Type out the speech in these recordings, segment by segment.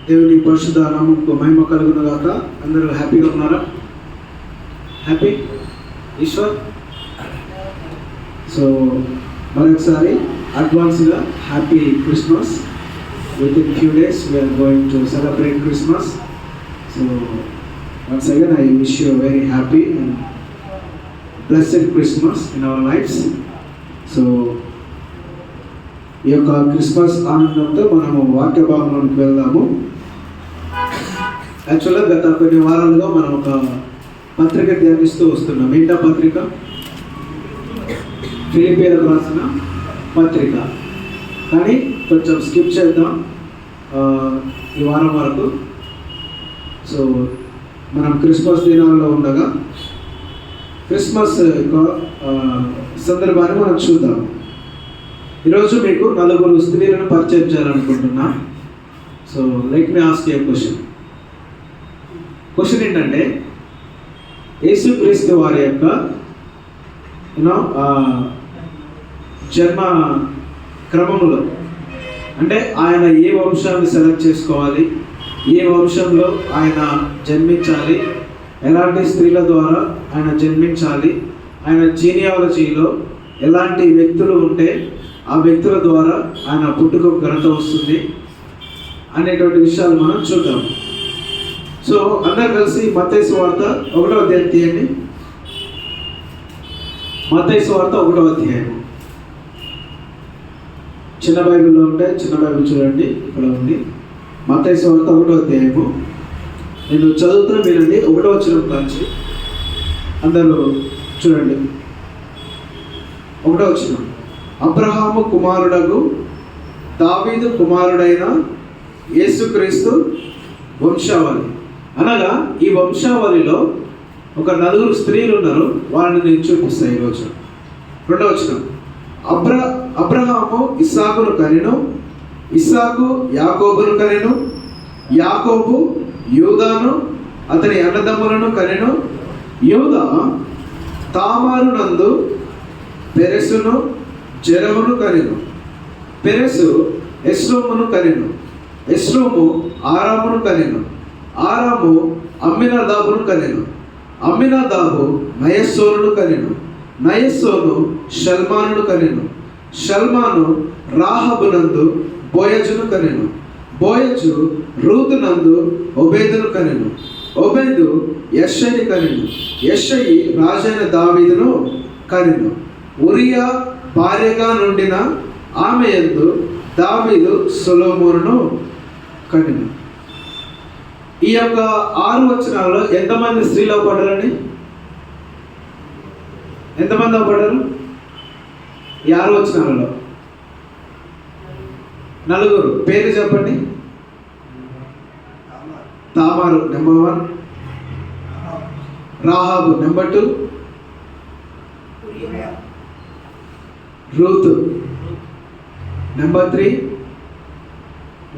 దేవుని పరిశుద్ధ నామముకు మహిమ కలుగును గాక. అందరూ హ్యాపీగా ఉన్నారా? హ్యాపీ ఈశ్వర్. సో మరొకసారి అడ్వాన్స్గా happy Christmas. Within few days we are going to celebrate Christmas. So once again I wish you very happy and blessed Christmas in our lives. So ఈ యొక్క క్రిస్మస్ ఆనందంతో మనము వాక్య భాగంలోకి వెళ్దాము. యాక్చువల్గా గత కొన్ని వారాలుగా మనం ఒక పత్రిక ధ్యానిస్తూ వస్తున్నాం. ఏంటా పత్రిక? ఫిలిప్పీలకు రాసిన పత్రిక. కానీ కొంచెం స్కిప్ చేద్దాం ఈ వారం వరకు. సో మనం క్రిస్మస్ దినాల్లో ఉండగా క్రిస్మస్ యొక్క సందర్భాన్ని మనం చూద్దాం. ఈరోజు మీకు 4 స్త్రీలను పరిచయం చేయాలనుకుంటున్నా. So let me ask a question ఏంటంటే, యేసుక్రీస్తు వారి యొక్క జన్మ క్రమములో, అంటే ఆయన ఏ వంశాన్ని సెలెక్ట్ చేసుకోవాలి, ఏ వంశంలో ఆయన జన్మించాలి, ఎలాంటి స్త్రీల ద్వారా ఆయన జన్మించాలి, ఆయన జీనియాలజీలో ఎలాంటి వ్యక్తులు ఉంటే ఆ వ్యక్తుల ద్వారా ఆయన పుట్టుకకు ఘనత వస్తుంది అనేటువంటి విషయాలు మనం చూద్దాం. సో అందరు కలిసి మత్తయి సువార్త 1వ అధ్యాయం తీయండి. మత్తయి సువార్త 1వ అధ్యాయం. చిన్న బైబిల్లో ఉంటే చిన్న బైబిల్ చూడండి, ఇక్కడ ఉంది. మత్తయి సువార్త 1వ అధ్యాయము. నేను చదువుతున్నా, వినండి. 1వ వచనం నుంచి అందరూ చూడండి. 1వ వచనం. అబ్రహాము కుమారుడగు దావీదు కుమారుడైన యేసుక్రీస్తు వంశావళి. అనగా ఈ వంశావళిలో ఒక 4 స్త్రీలు ఉన్నారు. వాళ్ళని నేను చూపిస్తాను ఈరోజు. 2వ వచనం. అబ్రహాము ఇస్సాకును కనెను, ఇస్సాకు యాకోబును కనెను, యాకోబు యూదాను అతని అన్నదమ్ములను కనెను, యూదా తామారు నందు పెరెసును జెరహును కనెను, పెరెసు ఎస్రోమును కనెను, ఎస్రోము ఆరామును కనెను, ఆరాము అమ్మినాదాబును కనెను, అమ్మినాదాబు నయస్సోనును కనెను, నయస్సోను షల్మానును కనెను, షల్మాను రాహబునందు బోయజును కనెను, బోయజు రూతునందు ఒబేదును కనెను, ఒబేదు యెషయిని కనెను, యెషయి రాజైన దావీదును కనెను, ఉరియా భార్యగా నుండిన ఆమె యందు దావీదు సొలొమోనును కనెను. ఈ యొక్క 6 వచనాల్లో ఎంతమంది స్త్రీలు అవపడ్డారండి? ఎంతమంది అవపడ్డారు ఈ 6 వచనాలలో? 4. పేరు చెప్పండి. Tamar number 1, Rahab number 2, Ruth number 3,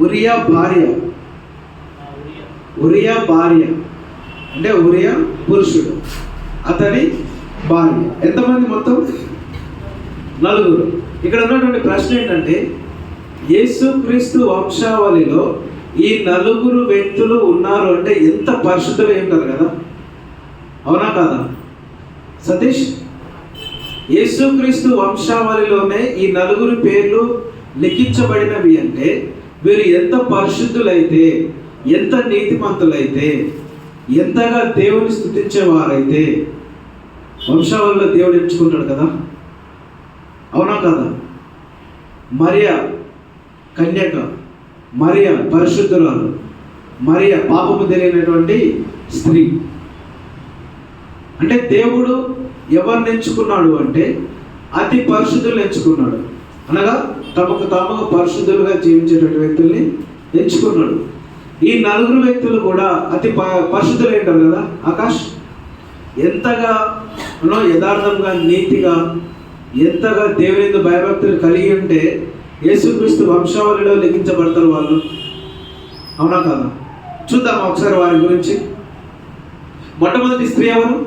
Uriah భార్య. ఉరియా భార్య అంటే ఉరియా పురుషుడు, అతని భార్య. ఎంతమంది? మొత్తం 4. ఇక్కడ ఉన్నటువంటి ప్రశ్న ఏంటంటే, యేసుక్రీస్తు వంశావళిలో ఈ 4 వ్యక్తులు ఉన్నారు అంటే ఎంత పరిశుద్ధులు ఉంటారు కదా, అవునా కాదా సతీష్? యేసుక్రీస్తు వంశావళిలోనే ఈ 4 పేర్లు లిఖించబడినవి అంటే వీరు ఎంత పరిశుద్ధులైతే, ఎంత నీతిమంతులైతే, ఎంతగా దేవుని స్తుతించేవారైతే వంశావళిలో దేవుడు ఎంచుకుంటాడు కదా, అవునా కదా? మరియా కన్యక, మరియా పరిశుద్ధురాలు, మరియా పాపము తెలియనటువంటి స్త్రీ. అంటే దేవుడు ఎవరిని ఎంచుకున్నాడు అంటే అతి పరిశుద్ధులను ఎంచుకున్నాడు. అనగా తమకు తాముగా పరిశుద్ధులుగా జీవించేటువంటి వ్యక్తుల్ని ఎంచుకున్నాడు. ఈ 4 వ్యక్తులు కూడా అతి పరిశుద్ధులు ఏంటారు కదా ఆకాష్. ఎంతగా యథార్థంగా, నీతిగా, ఎంతగా దేవుని భయభక్తులు కలిగి ఉంటే యేసుక్రీస్తు వంశావళిలో లిఖించబడతారు వాళ్ళు, అవునా కదా? చూద్దాం ఒకసారి వారి గురించి. మొట్టమొదటి స్త్రీ ఎవరు?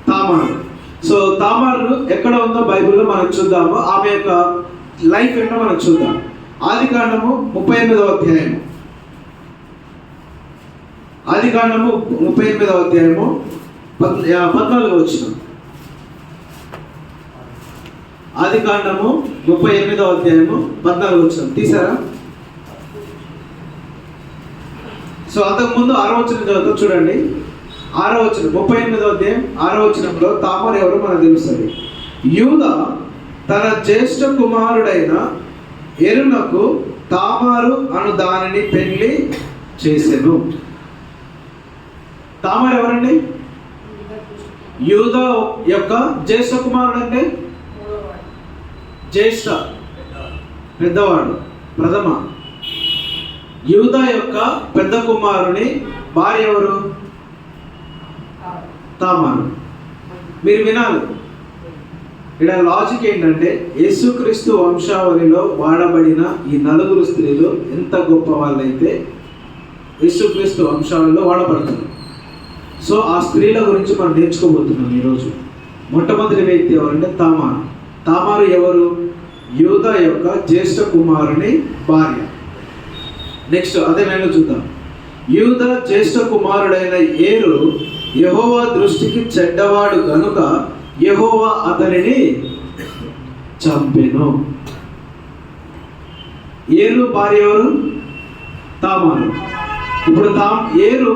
తామారు. సో తామారు ఎక్కడ ఉందో బైబిల్లో మనం చూద్దాము. ఆమె యొక్క లైఫ్ ఏంటో మనం చూద్దాం. ఆదికాండము 38వ అధ్యాయము. ఆదికాండము 38వ అధ్యాయము 14వ వచనం. ఆదికాండము 38వ అధ్యాయము 14వ వచనం తీసారా? సో అంతకుముందు 6వ వచనం చదువుతాం చూడండి. 6వ వచనం 38వ అధ్యాయం 6వ వచనంలో తామారు ఎవరు మనకు తెలుస్తుంది. యూదా తన జ్యేష్ఠ కుమారుడైన ఎరునకు తామారు అను దానిని పెళ్లి చేసెను. తామారు ఎవరండి? యూదా యొక్క జ్యేష్ఠ కుమారుడు అంటే జ్యేష్ఠ, పెద్దవాడు, ప్రథమ. యూదా యొక్క పెద్ద కుమారుని భార్య ఎవరు? తామారు. మీరు వినాలి, ఇక్కడ లాజిక్ ఏంటంటే యేసుక్రీస్తు వంశావళిలో వాడబడిన ఈ 4 స్త్రీలు ఎంత గొప్ప వాళ్ళైతే యేసుక్రీస్తు వంశావళిలో వాడబడుతున్నారు. సో ఆ స్త్రీల గురించి మనం నేర్చుకోబోతున్నాం ఈరోజు. మొట్టమొదటి వ్యక్తి ఎవరంటే తామారు. తామారు ఎవరు? యూదా యొక్క జ్యేష్ఠ కుమారుని భార్య. నెక్స్ట్ అదే నేను చూద్దాం. యూదా జ్యేష్ఠ కుమారుడైన ఏరు యెహోవా దృష్టికి చెడ్డవాడు గనుక యెహోవా అతనిని చంపెను. ఏరు భార్య ఎవరు? తామారు. ఇప్పుడు ఏరు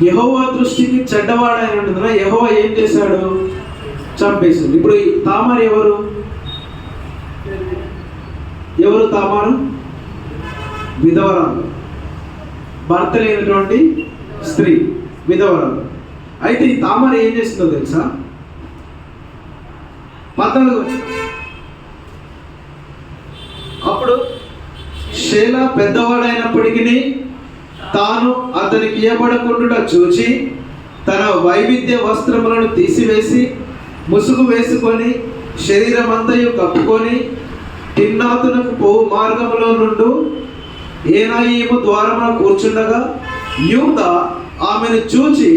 యెహోవా దృష్టికి చెడ్డవాడని ఉంటుందా? యెహోవా ఏం చేశాడు? చంపేసింది. ఇప్పుడు తామారు ఎవరు? ఎవరు తామారు? విధవరాలు, భర్త లేనటువంటి స్త్రీ, విధవరాలు. అయితే ఈ తామారు ఏం చేస్తుందో తెలుసా? 14 అప్పుడు షేలా పెద్దవాడైనప్పటికీ తాను అతనికి ఇయ్యబడకుండా చూచి తన వైవిధ్య వస్త్రములను తీసివేసి ముసుగు వేసుకొని శరీరం అంతయు కప్పుకొని తిమ్నాతునకు పోవు మార్గములో నుండి ఏనాయిము ద్వారమున కూర్చుండగా యూదా ఆమెను చూచి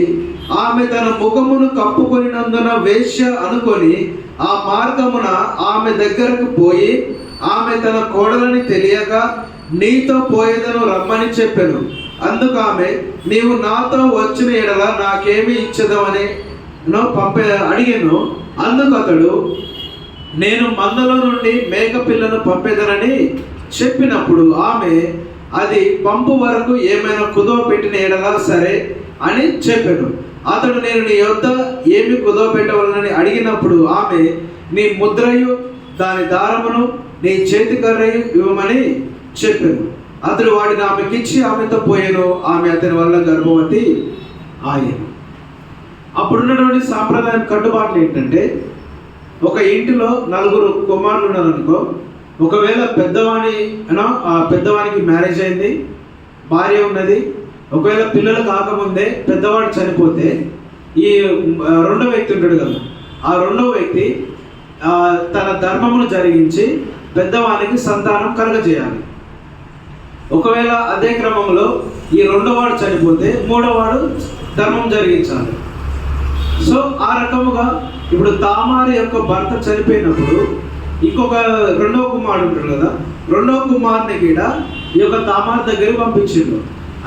ఆమె తన ముఖమును కప్పుకొనినందున వేశ్య అనుకొని ఆ మార్గమున ఆమె దగ్గరకు పోయి ఆమె తన కోడలని తెలియక నీతో పోయేదను రమ్మని చెప్పెను. అందుకు ఆమె నీవు నాతో వచ్చిన ఎడల నాకేమి ఇచ్చదవని అడిగాను. అందుకు అతడు నేను మందలో నుండి మేక పిల్లను పంపేదనని చెప్పినప్పుడు ఆమె అది పంపు వరకు ఏమైనా కుదవ పెట్టిన ఎడలా సరే అని చెప్పాను. అతడు నేను నీ యొద్ద ఏమి కుదవ పెట్టవలనని అడిగినప్పుడు ఆమె నీ ముద్రయు దాని దారమును నీ చేతికర్రయు ఇవ్వమని చెప్పాను. అతడు వాడిని ఆమెకిచ్చి ఆమెతో పోయాను. ఆమె అతని వల్ల గర్భవతి ఆయను. అప్పుడున్నటువంటి సాంప్రదాయం కట్టుబాట్లు ఏంటంటే ఒక ఇంటిలో 4 కుమారులు ఉన్నారనుకో, ఒకవేళ పెద్దవానికి మ్యారేజ్ అయింది, భార్య ఉన్నది, ఒకవేళ పిల్లలు కాకముందే పెద్దవాడు చనిపోతే ఈ రెండో వ్యక్తి ఉంటాడు కదా, ఆ రెండో వ్యక్తి తన ధర్మమును జరిగించి పెద్దవానికి సంతానం కలగజేయాలి. ఒకవేళ అదే క్రమంలో ఈ రెండోవాడు చనిపోతే మూడోవాడు ధర్మం జరిగించాలి. సో ఆ రకముగా ఇప్పుడు తామారు యొక్క భర్త చనిపోయినప్పుడు ఇంకొక రెండవ కుమారుడు ఉంటాడు కదా, రెండవ కుమారుని కూడా ఈ యొక్క తామారు దగ్గరికి పంపించిండు.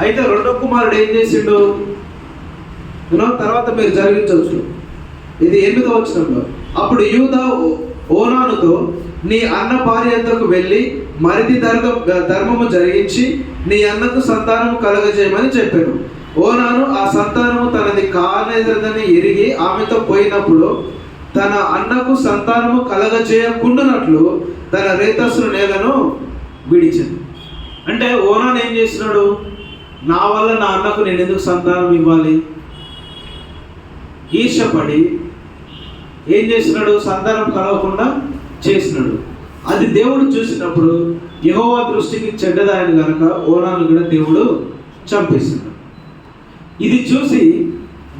అయితే రెండవ కుమారుడు ఏం చేసిండు తర్వాత మీరు జరిగించవచ్చు. ఇది 8వ వచనంలో అప్పుడు యూదా ఓనానుతో నీ అన్న భార్య వద్దకు వెళ్ళి మరిది ధర్మము జరిగించి నీ అన్నకు సంతానము కలగజేయమని చెప్పాను. ఓనాను ఆ సంతానము తనది కానేదని ఎరిగి ఆమెతో పోయినప్పుడు తన అన్నకు సంతానము కలగజేయకుండానట్లు తన రేతస్సు నేలను విడిచాను. అంటే ఓనాను ఏం చేస్తున్నాడు? నా వల్ల నా అన్నకు నేను ఎందుకు సంతానం ఇవ్వాలి? ఈర్ష్యపడి ఏం చేస్తున్నాడు? సంతానం కలగకుండా చేసినాడు. అది దేవుడు చూసినప్పుడు యెహోవా దృష్టికి చెడ్డదాయని కనుక ఓనాను కూడా దేవుడు చంపేస్తున్నాడు. ఇది చూసి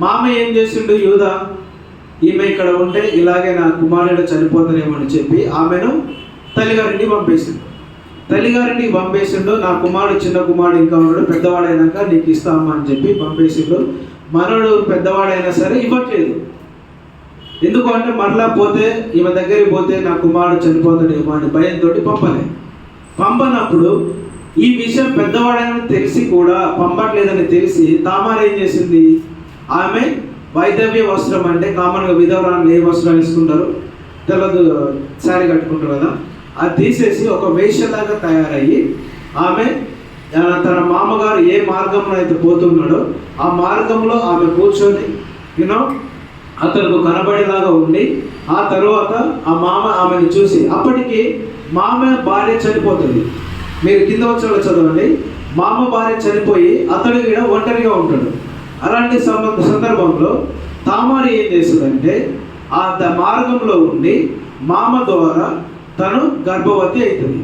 మామ ఏం చేసిండు? యూదా ఈమె ఇక్కడ ఉంటే ఇలాగే నా కుమారుడు చనిపోతానేమో అని చెప్పి ఆమెను తల్లిగారింటికి పంపేసిండు. నా కుమారుడు చిన్న కుమారుడు ఇంకా ఉన్నాడు, పెద్దవాడైనాక నీకు ఇస్తామా అని చెప్పి పంపేసిండు. మనోడు పెద్దవాడైనా సరే ఇవ్వట్లేదు. ఎందుకు అంటే మరలా పోతే ఈమె దగ్గరికి పోతే నా కుమారుడు చనిపోతాడేమో అని భయంతో పంపలే. పంపనప్పుడు ఈ విషయం పెద్దవాడని తెలిసి కూడా పంపట్లేదని తెలిసి తామారు ఏం చేసింది, ఆమె వైదవ్య వస్త్రం అంటే కామన్గా విధవరాలు ఏ వస్త్రం వేసుకుంటారు, తెల్లదు శారీ కట్టుకుంటారు కదా, అది తీసేసి ఒక వేషలాగా తయారయ్యి ఆమె తన మామగారు ఏ మార్గంలో అయితే పోతున్నాడో ఆ మార్గంలో ఆమె కూర్చొని అతనికి కనబడేలాగా ఉండి, ఆ తర్వాత ఆ మామ ఆమెను చూసి, అప్పటికి మామ భార్య చనిపోతుంది. మీరు కింద వచ్చి చదవండి. మామ భార్య చనిపోయి అతడు కూడా ఒంటరిగా ఉంటాడు. అలాంటి సందర్భంలో తామారు ఏం చేస్తుందంటే ఆ మార్గంలో ఉండి మామ ద్వారా తను గర్భవతి అవుతుంది.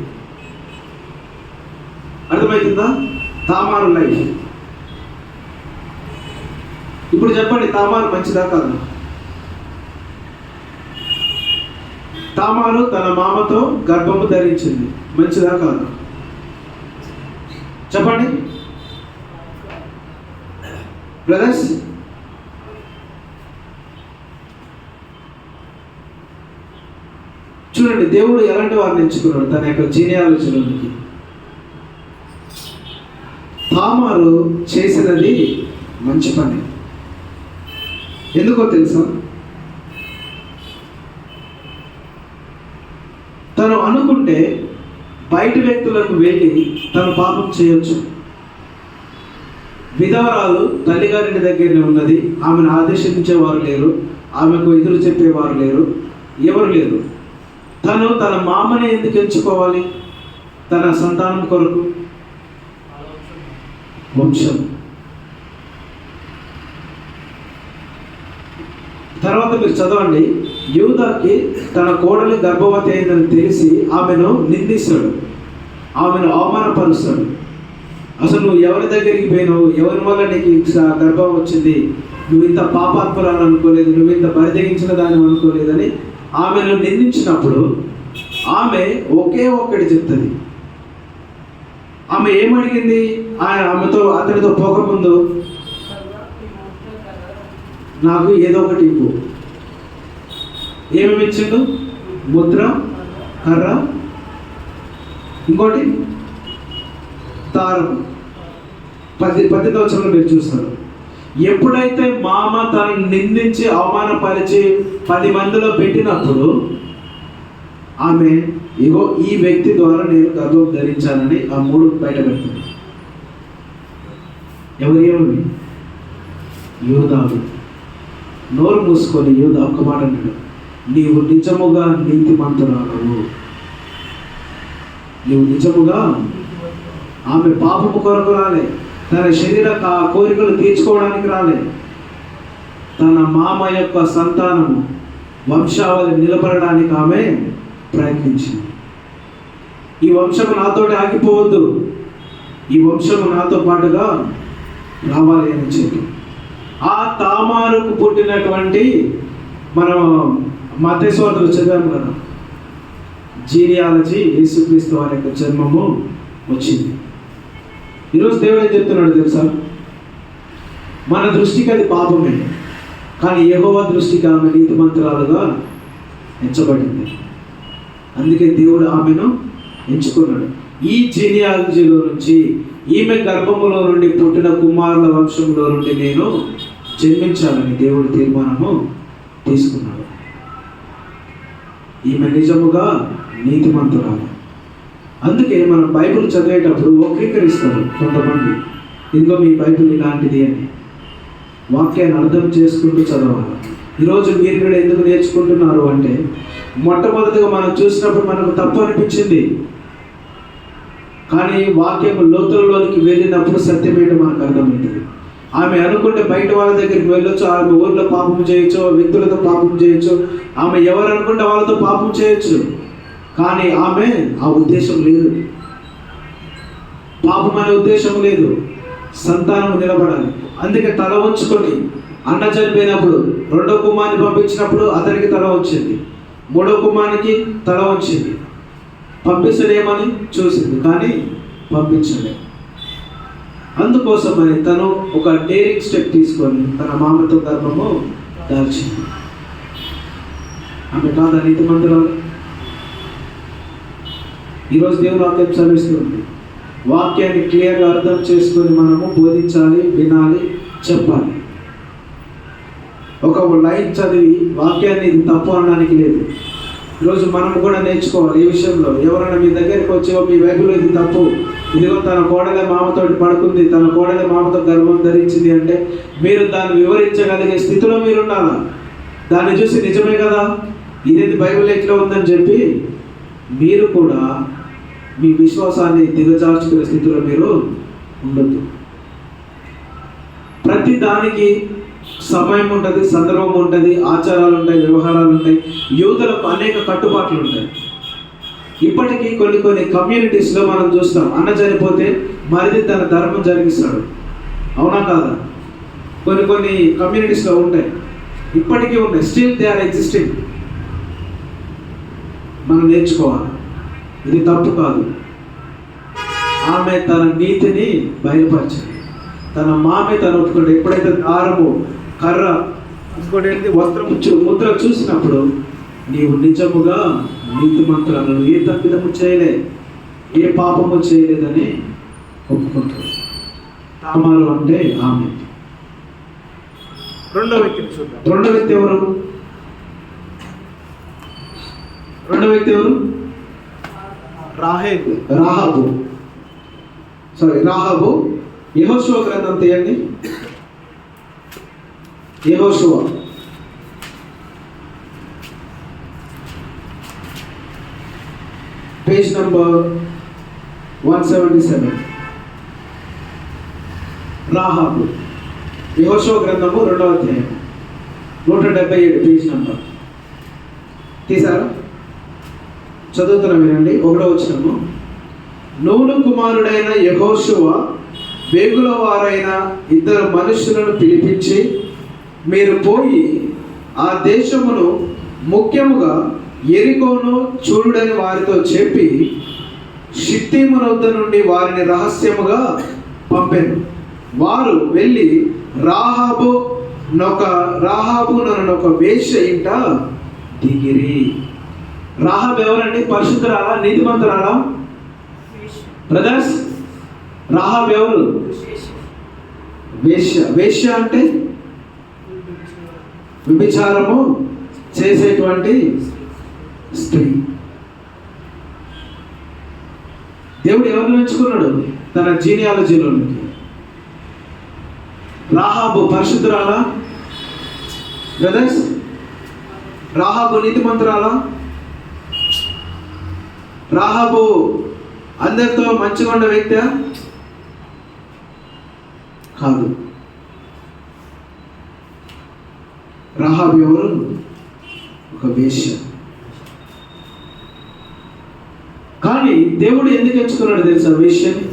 అర్థమవుతుందా? తామారు లైఫ్. ఇప్పుడు చెప్పండి, తామారు మంచిదా కాదు? తామారు తన మామతో గర్భము ధరించింది, మంచిదా కాదు? చెప్పండి బ్రదర్స్. చూడండి, దేవుడు ఎలాంటి వారిని ఎంచుకున్నాడు తన యొక్క జీనియాలజీలోనికి. తామారు చేసినది మంచి పని. ఎందుకో తెలుసా? తను అనుకుంటే బయట వ్యక్తులకు వెళ్ళి తను పాపం చేయొచ్చు. విధవరాలు తల్లిగారింటి దగ్గరనే ఉన్నది, ఆమెను ఆదేశించేవారు లేరు, ఆమెకు ఎదురు చెప్పేవారు లేరు, ఎవరు లేరు. తను తన మామని ఎందుకు ఎంచుకోవాలి? తన సంతానం కొరకు, వంశం. తర్వాత మీరు చదవండి, యూదాకి తన కోడలి గర్భవతి అయిందని తెలిసి ఆమెను నిందిస్తాడు, ఆమెను అవమానపరుస్తాడు. అసలు నువ్వు ఎవరి దగ్గరికి పోయినావు, ఎవరి వల్ల నీకు గర్భం వచ్చింది, నువ్వు ఇంత పాపాత్మరాలు అనుకోలేదు, నువ్వు ఇంత బరిదగించిన దాన్ని అనుకోలేదని ఆమెను నిందించినప్పుడు ఆమె ఒకే ఒక్కటి చెప్తుంది. ఆమె ఏమడిగింది? అతనితో పోకముందు నాకు ఏదో ఒకటి ఇవ్వు. ఏమేమి ఇచ్చిండు? ముద్ర, కర్ర, ఇంకోటి తారం. 10 సంవత్సరాలు మీరు చూస్తారు. ఎప్పుడైతే మామ తనను నిందించి అవమానపరిచి 10 మందిలో పెట్టినప్పుడు ఆమె ఇగో ఈ వ్యక్తి ద్వారా నేను గర్భం ధరించానని ఆ 3 బయట పెడుతుంది. ఎవరు? యూదావు. నోరు మూసుకొని యూదా ఒక్క మాట అన్నాడు, నీవు నిజముగా నీతిమంతురాలవు. నీవు నిజముగా. ఆమె పాపము కొరకు రాలే, తన శరీర కోరికలు తీర్చుకోవడానికి రాలే, తన మామ యొక్క సంతానము వంశావళి నిలబడడానికి ఆమె ప్రయత్నించింది. ఈ వంశము నాతోటి ఆగిపోవద్దు, ఈ వంశము నాతో పాటుగా రావాలి అని చెప్పి ఆ తామారుకు పుట్టినటువంటి మనం మత్తయి సువార్తలో చదివాము కదా, జీనియాలజీ, యేసుక్రీస్తు వారి యొక్క జన్మము వచ్చింది. ఈరోజు దేవుడు ఏం చెప్తున్నాడు తెలుసా? మన దృష్టికి అది పాపమే, కానీ యెహోవా దృష్టికి ఆమె నీతిమంతురాలుగా ఎంచబడింది. అందుకే దేవుడు ఆమెను ఎంచుకున్నాడు. ఈ జీనియాలజీలో నుంచి, ఈమె గర్భములో నుండి పుట్టిన కుమారుల వంశంలో నుండి నేను జన్మించాలని దేవుడు తీర్మానము తీసుకున్నాడు. ఈమె నిజముగా నీతిమంతురాలు. అందుకే మనం బైబిల్ చదివేటప్పుడు వక్రీకరిస్తారు కొంతమంది, ఇదిగో మీ బైబిల్ ఇలాంటిది అని. వాక్యాన్ని అర్థం చేసుకుంటూ చదవాలి. ఈరోజు మీరు కూడా ఎందుకు నేర్చుకుంటున్నారు అంటే, మొట్టమొదటిగా మనం చూసినప్పుడు మనకు తప్పు అనిపించింది, కానీ వాక్యం లోతులలోనికి వెళ్ళినప్పుడు సత్యమేంటో మనకు అర్థమవుతుంది. ఆమె అనుకుంటే బయట వాళ్ళ దగ్గరికి వెళ్ళొచ్చు, ఆమె ఊర్లో పాపం చేయొచ్చు, వ్యక్తులతో పాపం చేయొచ్చు, ఆమె ఎవరు అనుకుంటే వాళ్ళతో పాపం చేయొచ్చు, కానీ ఆమె ఆ ఉద్దేశం లేదు. పాపం అనే ఉద్దేశం లేదు, సంతానం నిలబడాలి. అందుకే తల వంచుకొని అన్న చనిపోయినప్పుడు 2వ కుమారుని పంపించినప్పుడు అతనికి తల వచ్చింది, 3వ కుమారునికి తల వచ్చింది. పంపించలేమని చూసింది కానీ పంపించలే. అందుకోసమని తను ఒక డేరింగ్ స్టెప్ తీసుకొని తన మామతో గర్భము దాల్చింది. ఆమె కాదా నీతిమంతురాలు? ఈరోజు దేవుని వాక్యం చదివిస్తుంది. వాక్యాన్ని క్లియర్గా అర్థం చేసుకొని మనము బోధించాలి, వినాలి, చెప్పాలి. ఒక లైన్ చదివి వాక్యాన్ని ఇది తప్పు అనడానికి లేదు. ఈరోజు మనం కూడా నేర్చుకోవాలి. ఈ విషయంలో ఎవరైనా మీ దగ్గరికి వచ్చి మీ బైబిల్లో ఇది తప్పు, ఇదిగో తన కోడలే మామతో పడుకుంది, తన కోడలే మామతో గర్భం ధరించింది అంటే మీరు దాన్ని వివరించగలిగే స్థితిలో మీరు ఉండాలా. దాన్ని చూసి నిజమే కదా, ఇదేది బైబిల్ ఎట్లా ఉందని చెప్పి మీరు కూడా మీ విశ్వాసాన్ని దిగజార్చుకునే స్థితిలో మీరు ఉండొద్దు. ప్రతి దానికి సమయం ఉంటుంది, సందర్భం ఉంటుంది, ఆచారాలు ఉంటాయి, వ్యవహారాలు ఉంటాయి. యూదులకు అనేక కట్టుబాట్లు ఉంటాయి. ఇప్పటికీ కొన్ని కమ్యూనిటీస్లో మనం చూస్తాం, అన్న చనిపోతే మరిది తన ధర్మం జరిగిస్తాడు. అవునా కాదా? కొన్ని కమ్యూనిటీస్లో ఉంటాయి, ఇప్పటికీ ఉంటాయి. Still they are existing. మనం నేర్చుకోవాలి, ఇది తప్పు కాదు. ఆమె తన నీతిని బయలుపరిచింది, తన మామే తను ఒప్పుకుంటే. ఎప్పుడైతే దారము, కర్ర, ఇంకోటి ఏంటి వస్త్రం ముద్ర చూసినప్పుడు నీవు నిజముగా నీతిమంతురాలు, ఏ తప్పిదము చేయలే, ఏ పాపము చేయలేదని ఒప్పుకుంటాడు. తామారు అంటే ఆమె. రెండో వ్యక్తిని చూద్దాం. రెండో వ్యక్తి ఎవరు? రాహాబు. యెహోషువ గ్రంథం తీయండి. యెహోషువ పేజ్ నంబర్ 177. రాహాబు, యెహోషువ గ్రంథము 2వ అధ్యాయం 177 పేజ్ నంబర్. తీసారా? చదువుతున్నా వినండి. 1వ వచనము. నూను కుమారుడైన యెహోషువ వేగుల వారైన 2 మనుషులను పిలిపించి, మీరు పోయి ఆ దేశమును, ముఖ్యముగా యెరికోను చూడుడని వారితో చెప్పి షిత్తీము వద్ద నుండి వారిని రహస్యముగా పంపెను. వారు వెళ్ళి రాహాబు నొక వేశ్య ఇంట దిగిరి. రాహాబు ఎవరండి? పరిశుద్ధురాలా, నీతిమంతురాలా? బ్రదర్స్, రాహాబు ఎవరు? వేశ్య. వేశ్య అంటే వ్యభిచారము చేసేటువంటి స్త్రీ. దేవుడు ఎవరిని ఎంచుకున్నాడు? తన జీనియాలజీలోనికి. రాహాబు పరిశుద్ధురాలా? బ్రదర్స్, రాహాబు నీతిమంతురాలా? రాహాబు అందరితో మంచిగా ఉండే వ్యక్తి కాదు. రాహాబు ఎవరు? ఒక వేశ్య. కానీ దేవుడు ఎందుకు ఎంచుకున్నాడు తెలుసా వేశ్యని?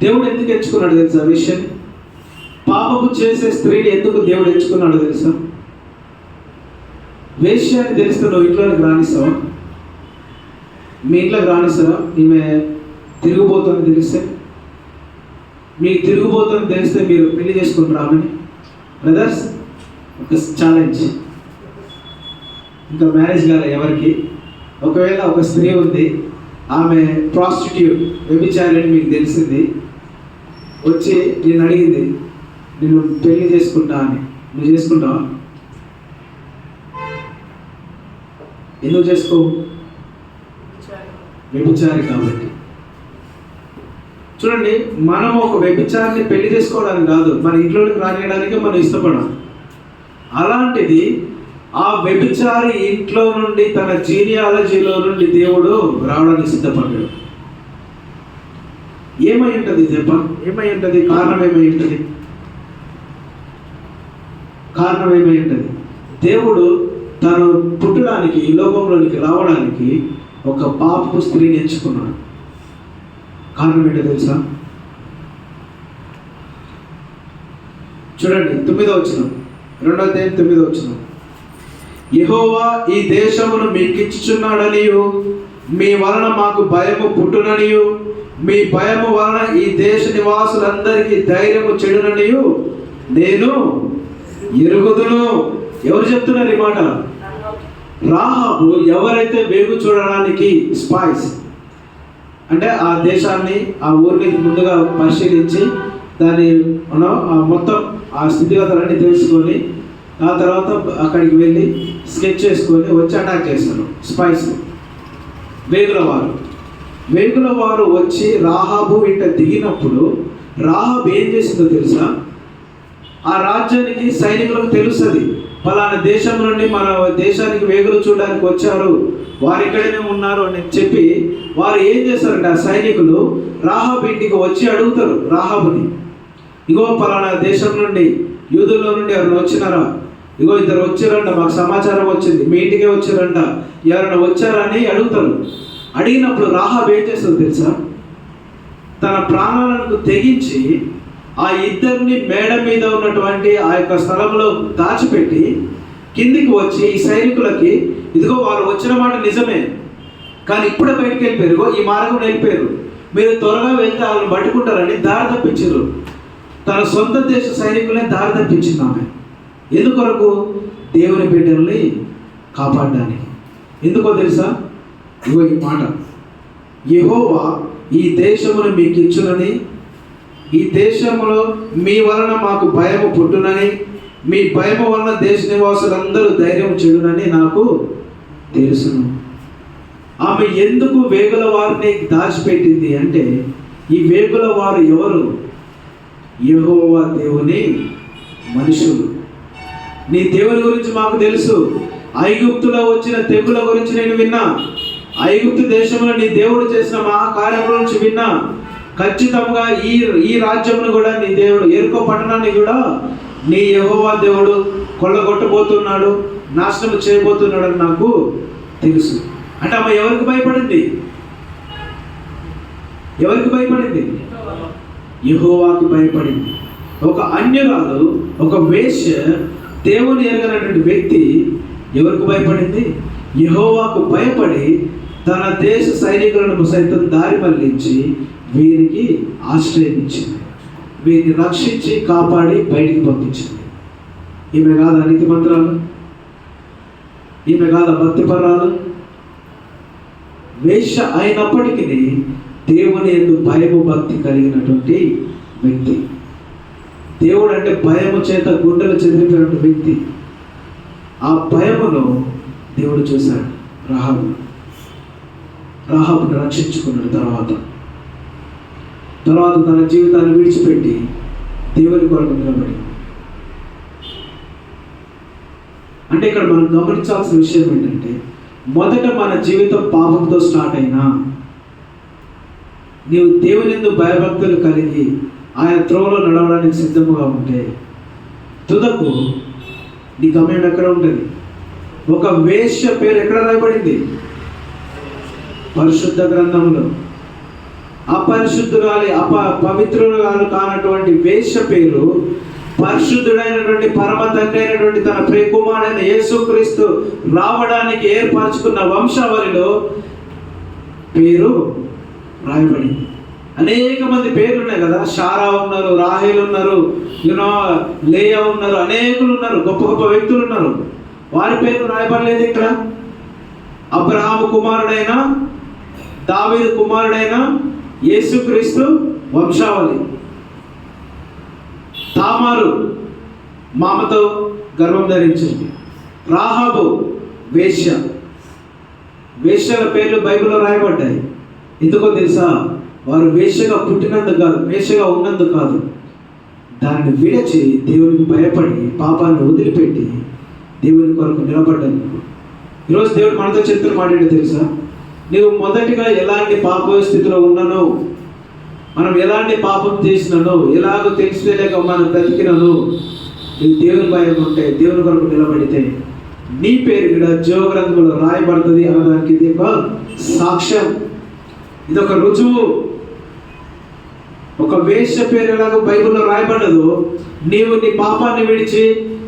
దేవుడు ఎందుకు ఎంచుకున్నాడు తెలుసా వేశ్యని? పాపము చేసే స్త్రీని ఎందుకు దేవుడు ఎంచుకున్నాడు తెలుసా? వేశ్య అని తెలిస్తే నువ్వు ఇంట్లోకి రానిస్తావా? మీ ఇంట్లోకి రానిస్తావా? ఈమె తిరిగిపోతుందని తెలిస్తే, మీకు తిరిగిపోతుందని తెలిస్తే మీరు పెళ్లి చేసుకుంటారా ఆమెని? బ్రదర్స్, ఒక ఛాలెంజ్. ఇంకా మ్యారేజ్ కాలే ఎవరికి? ఒకవేళ ఒక స్త్రీ ఉంది, ఆమె ప్రాస్టిట్యూట్, వ్యభిచారి అని మీకు తెలిసింది, వచ్చి నేను అడిగింది నేను పెళ్లి చేసుకుంటా అని, నువ్వు చేసుకుంటావా? ఎందుకు చేసుకోవు? వ్యభిచారి కాబట్టి. చూడండి, మనం ఒక వ్యభిచారిని పెళ్లి చేసుకోవడానికి కాదు, మన ఇంట్లోకి రానియడానికి మనం ఇష్టపడం. అలాంటిది ఆ వ్యభిచారి ఇంట్లో నుండి, తన జీనియాలజీలో నుండి దేవుడు రావడానికి సిద్ధపడ్డాడు. ఏమై ఉంటుంది చెప్ప? ఏమై ఉంటుంది? కారణం ఏమై ఉంటుంది? కారణం ఏమై ఉంటుంది? దేవుడు తను పుట్టడానికి, ఈ లోకంలోనికి రావడానికి ఒక పాపపు స్త్రీని ఎంచుకున్నాడు. కారణం ఏంటో తెలుసా? చూడండి 9వ వచనం, 2వ అధ్యాయం 9వ వచనం. యెహోవా ఈ దేశమును మీకిచ్చుచున్నాడనియు, మీ వలన మాకు భయము పుట్టుననియు, మీ భయము వలన ఈ దేశ నివాసులందరికీ ధైర్యము చెడుననియు నేను ఎరుగుదును. ఎవరు చెప్తున్నారు ఈ మాట? రాహాబు ఎవరైతే వేగు చూడడానికి స్పైస్ అంటే ఆ దేశాన్ని ఆ ఊరిని ముందుగా పరిశీలించి దాని మొత్తం ఆ స్థితిగతులన్నీ తెలుసుకొని ఆ తర్వాత అక్కడికి వెళ్ళి స్కెచ్ చేసుకొని వచ్చి అటాక్ చేస్తారు. స్పైస్ వేగుల వారు వచ్చి రాహాబు ఇంట దిగినప్పుడు రాహాబు ఏం చేసిందో తెలుసా? ఆ రాజ్యానికి సైనికులకు తెలుస్తుంది, పలానా దేశం నుండి మన దేశానికి వేగులు చూడడానికి వచ్చారు, వారు ఇక్కడనే ఉన్నారు అని చెప్పి వారు ఏం చేస్తారంటే ఆ సైనికులు రాహాబు ఇంటికి వచ్చి అడుగుతారు రాహాబుని, ఇగో పలానా దేశం నుండి యూదుల్లో నుండి ఎవరైనా వచ్చినారా, ఇగో ఇద్దరు వచ్చారంట, మాకు సమాచారం వచ్చింది, మీ ఇంటికే వచ్చారంట, ఎవరైనా వచ్చారా అని అడుగుతారు. అడిగినప్పుడు రాహాబు ఏం చేస్తుందో తెలుసా? తన ప్రాణాలను తెగించి ఆ ఇద్దరిని మేడ మీద ఉన్నటువంటి ఆ యొక్క స్థలంలో దాచిపెట్టి కిందికి వచ్చి ఈ సైనికులకి, ఇదిగో వారు వచ్చిన మాట నిజమే, కానీ ఇప్పుడే బయటకు వెళ్ళిపోయారు, ఈ మార్గం వెళ్ళిపోయారు, మీరు త్వరగా వెళ్తే వాళ్ళని పట్టుకుంటారని దారి తప్పించారు. తన సొంత దేశ సైనికులనే దారి తప్పించింది ఆమె. ఎందుకొరకు? దేవుని బిడ్డల్ని కాపాడడానికి. ఎందుకో తెలుసా? ఇగో ఈ మాట, యెహోవా ఈ దేశమును మీకు ఇచ్చునని, ఈ దేశంలో మీ వలన మాకు భయము పుట్టునని, మీ భయము వలన దేశ నివాసులందరూ ధైర్యం చెడునని నాకు తెలుసును. ఆమె ఎందుకు వేగుల వారిని దాచిపెట్టింది అంటే, ఈ వేగుల వారు ఎవరు? యెహోవా దేవుని మనుషులు. నీ దేవుని గురించి మాకు తెలుసు, ఐగుప్తులో వచ్చిన తెగుల గురించి నేను విన్నా, ఐగుప్తు దేశంలో నీ దేవుడు చేసిన మహాకార్యం గురించి విన్నా, ఖచ్చితంగా ఈ రాజ్యమును కూడా నీ దేవుడు, ఎరుకో పట్టణాన్ని కూడా నీ యెహోవా దేవుడు కొల్లగొట్టబోతున్నాడు, నాశనం చేయబోతున్నాడు అని నాకు తెలుసు. అంటే ఆమె ఎవరికి భయపడింది? ఎవరికి భయపడింది? యెహోవాకి భయపడింది. ఒక అన్యురాలు, ఒక వేశ్య, దేవుని ఎరగనటువంటి వ్యక్తి ఎవరికి భయపడింది? యెహోవాకు భయపడి తన దేశ సైనికులను సైతం దారి మళ్లించి వీరికి ఆశ్రయం ఇచ్చింది, వీరిని రక్షించి కాపాడి బయటికి పంపించింది. ఈమె కాదా నీతిమంతురాలు? ఈమె కాదా భక్తిపరాలు? వేశ్య అయినప్పటికీ దేవుని యందు భయము భక్తి కలిగినటువంటి వ్యక్తి. దేవుడు అంటే భయము చేత గుండెలు చెదిరిపోయినటువంటి వ్యక్తి. ఆ భయమును దేవుడు చూశాడు. రాహాబును రక్షించుకున్నాడు. తర్వాత తన జీవితాన్ని విడిచిపెట్టి దేవుని కొరకు నిలబడి. అంటే ఇక్కడ మనం గమనించాల్సిన విషయం ఏంటంటే, మొదట మన జీవితం పాపంతో స్టార్ట్ అయినా నీవు దేవుని యందు భయభక్తులు కలిగి ఆయన త్రోవలో నడవడానికి సిద్ధంగా ఉంటే తుదకు నీ గమ్యం ఎక్కడ ఉంటుంది? ఒక వేశ్య పేరు ఎక్కడ రాయబడింది? పరిశుద్ధ గ్రంథంలో. అపరిశుద్ధురాలి పవిత్రురాలు కానటువంటి వేశ్య పేరు పరిశుద్ధుడైనటువంటి పరమ తండ్రి అయినటువంటి తన ప్రియకుమారుడైన యేసుక్రీస్తు రావడానికి ఏర్పరచుకున్న వంశావళిలో పేరు రాయబడింది. అనేక మంది పేర్లు ఉన్నాయి కదా, షారా ఉన్నారు, రాహేల్ ఉన్నారు, లేయా ఉన్నారు, అనేకులు ఉన్నారు, గొప్ప గొప్ప వ్యక్తులు ఉన్నారు. వారి పేర్లు రాయబడలేదు ఇక్కడ. అబ్రహాము కుమారుడైన, దావీదు కుమారుడైన యేసుక్రీస్తు వంశావళి. తామారు మామతో గర్భం ధరించింది. రాహాబు వేశ్య. వేశ్యల పేర్లు బైబిల్లో రాయబడ్డాయి. ఎందుకో తెలుసా? వారు వేశ్యగా పుట్టినందుకు కాదు, వేశ్యగా ఉన్నందుకు కాదు, దాన్ని విడచి దేవునికి భయపడి పాపాన్ని వదిలిపెట్టి దేవుని కొరకు నిలబడ్డందుకు. ఈరోజు దేవుడు మనతో చెప్తున్న మాట ఏంటో తెలుసా? నీవు మొదటిగా ఎలాంటి పాప స్థితిలో ఉన్నానో, మనం ఎలాంటి పాపం చేసినానో, ఎలాగో తెలిసిలేక మనం బ్రతికినానో, నీవు దేవుని భయం ఉంటే, దేవుని కొరకు నిలబడితే నీ పేరు కూడా జీవ గ్రంథంలో రాయబడుతుంది అనడానికి ఇది ఒక సాక్ష్యం, ఇది ఒక రుజువు. ఒక వేశ్య పేరు ఎలాగో బైబిల్లో రాయబడదు, నీవు నీ పాపాన్ని విడిచి,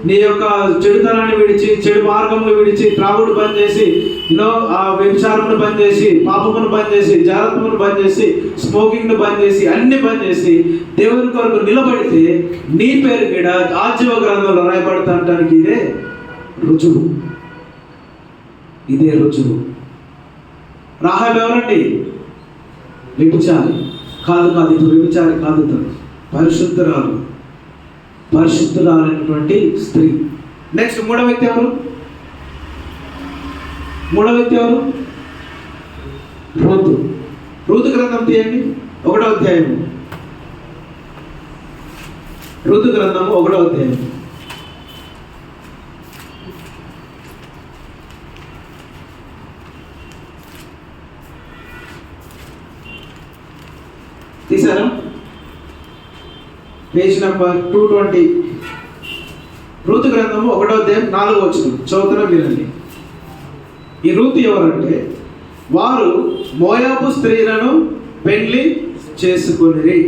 నీ యొక్క చెడుతనాన్ని విడిచి, చెడు మార్గమును విడిచి, త్రాగుడు బంద్ చేసి, ఆ వ్యభిచారమును బంద్ చేసి, పాపమును బంద్ చేసి, జాగ్రత్తమును బంద్ చేసి, స్మోకింగ్ను బంద్ చేసి, అన్ని బంద్ చేసి దేవుని కొరకు నిలబడితే నీ పేరు కూడా ఆజీవ గ్రంథంలో రాయబడతానికి ఇదే రుజువు. ఇదే రుజువు. రాహాబు ఎవరండి? వ్యభిచారి కాదు, ఇప్పుడు వ్యభిచారి కాదు, తను పరిశుద్ధురాలైనటువంటి స్త్రీ. నెక్స్ట్ మూడవ వ్యక్తి ఎవరు? రూతు గ్రంథం తీయండి, 1వ అధ్యాయము. రూతు గ్రంథము 1వ అధ్యాయం. తీసారా? Page number 220. రూతు గ్రంథము 1వ అధ్యాయం 4వ వచనం చదువుతున్నా వినండి. ఈ రూతు ఎవరంటే, వారు మోయాబు స్త్రీలను పెండ్లి చేసుకొనిరి.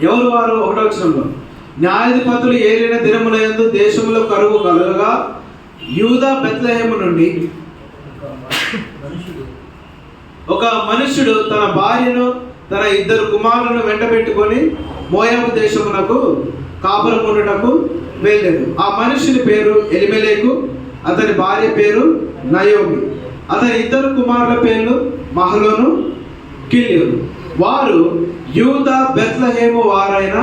ఎవరు వారు? 1వ వచనంలో, న్యాయాధిపతులు ఏలిన దినములందు దేశంలో కరువు కలగగా యూదా బెత్లెహేము నుండి ఒక మనుష్యుడు తన భార్యను తన 2 కుమారులను వెంట పెట్టుకొని మోయాబు దేశమునకు కాపురం ఉండుటకు వెళ్ళాడు. ఆ మనుషుని పేరు ఎలిమెలెకు, అతని భార్య పేరు నయోమి. అతని 2 కుమారుల పేర్లు మహలోను, కిల్యోను. వారు యూదా బెత్లెహేము వారైన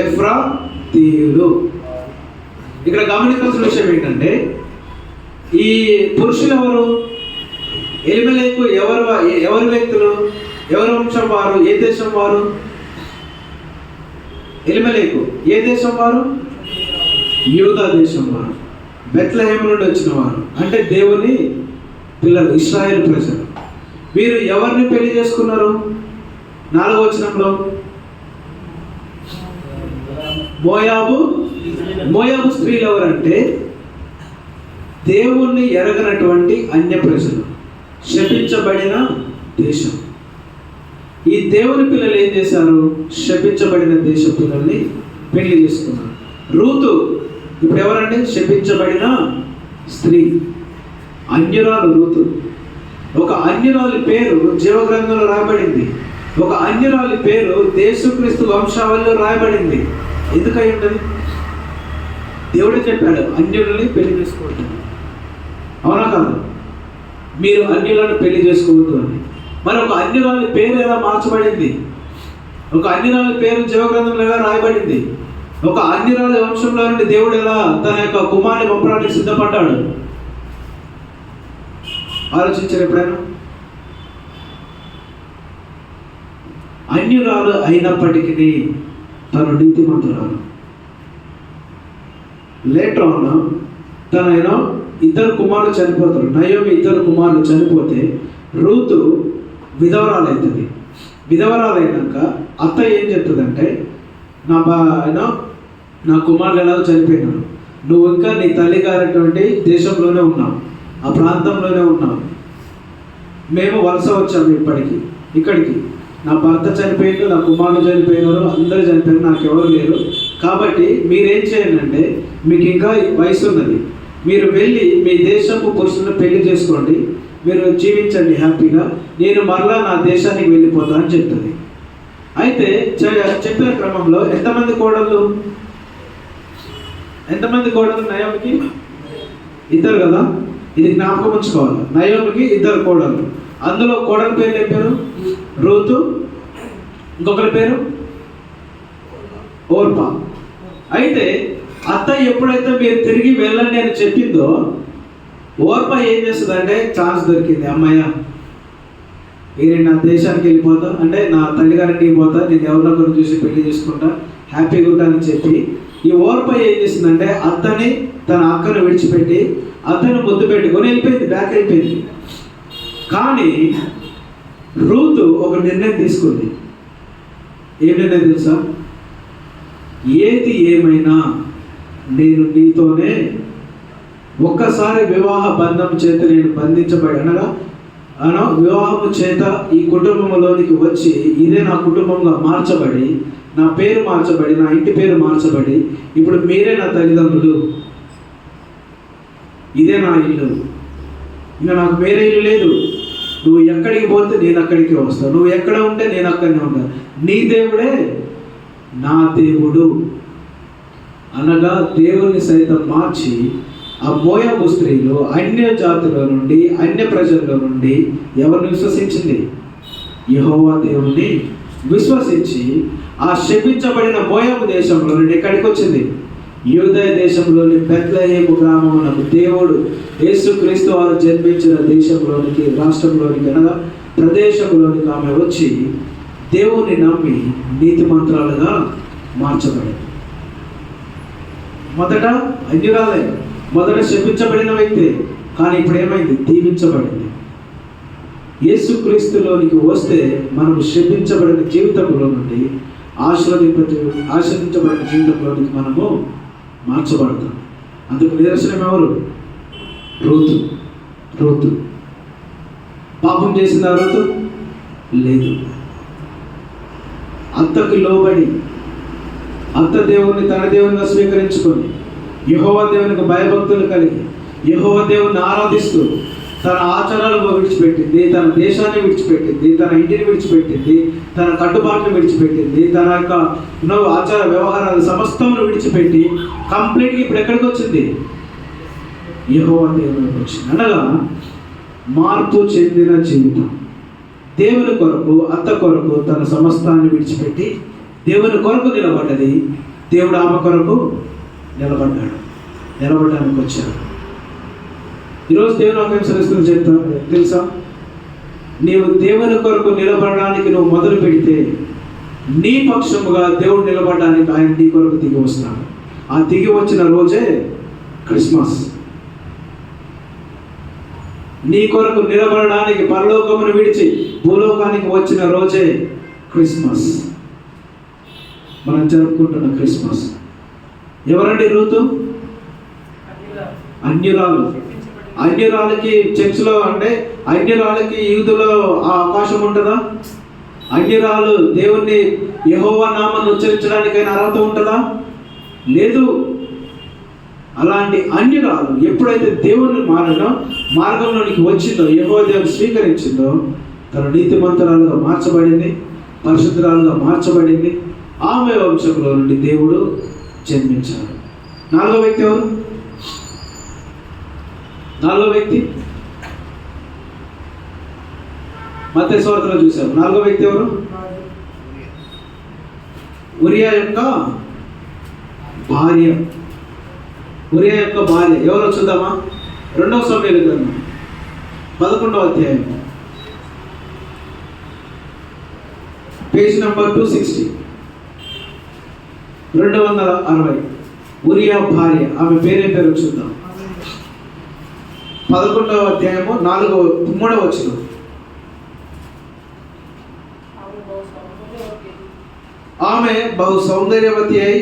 ఎఫ్రాతీయులు. ఇక్కడ గమనించాల్సిన విషయం ఏంటంటే, ఈ పురుషులు ఎవరు? ఎలిమెలెకు ఎవరు వ్యక్తులు? ఎవరి వంశం వారు? ఏ దేశం వారు? ఎలిమెలెకు ఏ దేశం వారు? యూదా దేశం వారు. బెత్లెహేము నుండి వచ్చిన వారు, అంటే దేవుని పిల్లలు, ఇశ్రాయేలు ప్రజలు. వీరు ఎవరిని పెళ్లి చేసుకున్నారు? 4వ వచనంలో, మోయాబు స్త్రీలు ఎవరంటే దేవుణ్ణి ఎరగనటువంటి అన్య ప్రజలు, శపించబడిన దేశం. ఈ దేవుని పిల్లలు ఏం చేశారు? శపించబడిన దేశ పిల్లల్ని పెళ్లి చేసుకున్నారు. రూతు ఇప్పుడు ఎవరంటే శపించబడిన స్త్రీ, అన్యురాలు రూతు. ఒక అన్యురాలి పేరు జీవగ్రంథంలో రాయబడింది. ఒక అన్యురాలి పేరు యేసుక్రీస్తు వంశావళిలో రాయబడింది. ఎందుకై ఉంటుంది? దేవుడే చెప్పాడు, అన్యులని పెళ్లి చేసుకోవద్దు. అవునా కాదు? మీరు అన్యులను పెళ్లి చేసుకోవద్దు అని. మరి ఒక అన్యురాలి పేరు ఎలా మార్చబడింది? ఒక అన్యురాలి పేరు జీవగ్రంథంలో ఎలా రాయబడింది? ఒక అన్యురాలి వంశంలో నుండి దేవుడు ఎలా తన యొక్క కుమారుని పంపడానికి సిద్ధపడ్డాడు? ఆలోచించారు ఎప్పుడైనా? అన్యురాలు అయినప్పటికీ తను నీతిమంతురాలు. లేటర్ ఆన్ తన 2 కుమారులు చనిపోతారు. నయోమి 2 కుమారులు చనిపోతే రూతు విధవరాలవుతుంది. విధవరాలైనాక అత్త ఏం చెప్తుందంటే, నా కుమారులు ఎలాగో చనిపోయినారు, నువ్వు ఇంకా నీ తల్లి గారైనటువంటి దేశంలోనే ఉన్నావు, ఆ ప్రాంతంలోనే ఉన్నావు. మేము వలస వచ్చాము ఇక్కడికి. నా భర్త చనిపోయిండు, నా కుమారులు చనిపోయినారు, అందరూ చనిపోయారు, నాకెవరు లేరు. కాబట్టి మీరేం చేయండి అంటే, మీకు ఇంకా వయసు ఉన్నది, మీరు వెళ్ళి మీ దేశపు పురుషులను పెళ్లి చేసుకోండి, మీరు జీవించండి హ్యాపీగా, నేను మరలా నా దేశానికి వెళ్ళిపోతా అని చెప్తుంది. అయితే చెప్పిన క్రమంలో ఎంతమంది కోడళ్ళు నయోమికి? 2 కదా, ఇది జ్ఞాపకం ఉంచుకోవాలి. నయోమికి 2 కోడళ్ళు. అందులో కోడల పేర్లు ఏం పేరు? రూతు, ఇంకొకరి పేరు ఓర్పా. అయితే అత్త ఎప్పుడైతే మీరు తిరిగి వెళ్ళండి అని చెప్పిందో, ఓర్పా ఏం చేస్తుందంటే, ఛాన్స్ దొరికింది, అమ్మాయ నేను నా దేశానికి వెళ్ళిపోతా, అంటే నా తల్లిగారికి పోతా, నేను ఎవరినొకరు చూసి పెళ్లి చేసుకుంటా, హ్యాపీగా ఉంటానని చెప్పి ఈ ఓర్పా ఏం చేసిందంటే, అత్తని తన అక్కను విడిచిపెట్టి అత్తను ముద్దు పెట్టుకొని వెళ్ళిపోయింది, బ్యాక్ అయిపోయింది. కానీ రూతు ఒక నిర్ణయం తీసుకుంది. ఏం నిర్ణయం తెలుసా? ఏది ఏమైనా నేను నీతోనే, ఒక్కసారి వివాహ బంధం చేత నేను బంధించబడి వివాహము చేత ఈ కుటుంబంలోనికి వచ్చి ఇదే నా కుటుంబంగా మార్చబడి, నా పేరు మార్చబడి, నా ఇంటి పేరు మార్చబడి, ఇప్పుడు మీరే నా తల్లిదండ్రులు, ఇదే నా ఇల్లు, ఇంకా నాకు వేరే ఇల్లు లేదు. నువ్వు ఎక్కడికి పోతే నేను అక్కడికి వస్తాను, నువ్వు ఎక్కడ ఉంటే నేను అక్కడనే ఉంటాను, నీ దేవుడే నా దేవుడు అనగా దేవుని సైతం మార్చి ఆ మోయాబు స్త్రీలు అన్య జాతుల నుండి, అన్య ప్రజల నుండి ఎవరిని విశ్వసించింది? యెహోవా దేవుణ్ణి విశ్వసించి ఆ శపించబడిన మోయాబు దేశంలో నుండి ఎక్కడికి వచ్చింది? యూదయ దేశంలోని బెత్లెహేము గ్రామమునకు దేవుడు యేసుక్రీస్తు వారు జన్మించిన దేశంలోనికి, రాష్ట్రంలోనికి అనగా ప్రదేశంలోనికి ఆమె వచ్చి దేవుని నమ్మి నీతిమంతురాలుగా మార్చబడింది. మొదట అన్యురాలే, మొదట శపించబడిన వ్యక్తి, కానీ ఇప్పుడు ఏమైంది? దీవించబడింది. యేసుక్రీస్తులోనికి వస్తే మనము శపించబడిన జీవితంలో నుండి ఆశీర్వదించబడిన జీవితంలోనికి మనము మార్చబడతాం. అందుకు నిదర్శనం ఎవరు? రూతు. పాపం చేసిందా రూతు? లేదు. అత్తకు లోబడి, అత్త దేవుణ్ణి తన దేవునిగా స్వీకరించుకొని, యెహోవా దేవునికి భయభక్తులు కలిగి, యెహోవా దేవుని ఆరాధిస్తూ తన ఆచారాలు విడిచిపెట్టింది, తన దేశాన్ని విడిచిపెట్టింది, తన ఇంటిని విడిచిపెట్టింది, తన కట్టుబాట్లను విడిచిపెట్టింది, తన యొక్క ఆచార వ్యవహారాలు సమస్తమును విడిచిపెట్టి కంప్లీట్గా ఇప్పుడు ఎక్కడికి వచ్చింది? యెహోవా దేవునికి వచ్చింది. అనగా మార్పు చెందిన జీవితం. దేవుని కొరకు, అత్త కొరకు తన సమస్తాన్ని విడిచిపెట్టి దేవుని కొరకు నిలబడ్డది. దేవుడు ఆమె కొరకు నిలబడడానికి వచ్చాడు. ఈరోజు దేవుని వాక్యం సెలవిస్తుంది చెప్తా తెలుసా? నీవు దేవుని కొరకు నిలబడడానికి నువ్వు మొదలు పెడితే నీ పక్షముగా దేవుడు నిలబడడానికి ఆయన నీ కొరకు దిగి వస్తాడు. ఆ దిగి వచ్చిన రోజే క్రిస్మస్. నీ కొరకు నిలబడడానికి పరలోకమును విడిచి భూలోకానికి వచ్చిన రోజే క్రిస్మస్. మనం జరుపుకుంటున్న క్రిస్మస్. ఎవరండి రూతు? అన్యురాలకి చర్చిలో అంటే అన్యురాలకి యూదులో ఆ అవకాశం ఉంటుందా? అన్యురాలు దేవుణ్ణి యెహోవా నామాన్ని ఉచ్చరించడానికైనా అర్హత ఉంటుందా? లేదు. అలాంటి అన్యురాలు ఎప్పుడైతే దేవుని మార్గంలోనికి వచ్చిందో, యెహోవా దేవుని స్వీకరించిందో, తన నీతిమంతురాలుగా మార్చబడింది, పరిశుద్ధురాలుగా మార్చబడింది. ఆమె వంశంలో నుండి దేవుడు జన్మించాడు. నాలుగో వ్యక్తి ఎవరు? మత్తయి సువార్తలో చూశారు. నాలుగో వ్యక్తి ఎవరు? ఉరియా యొక్క భార్య. ఎవరో చూద్దామా? 2వ సమూయేలు గ్రంథం 11వ అధ్యాయం, పేజ్ నంబర్ 260, 260. ఉరియా భార్య, ఆమె పేరేం పేరు చూద్దాం. 11వ అధ్యాయము 3వ వచనం. ఆమె బహు సౌందర్యవతి అయి,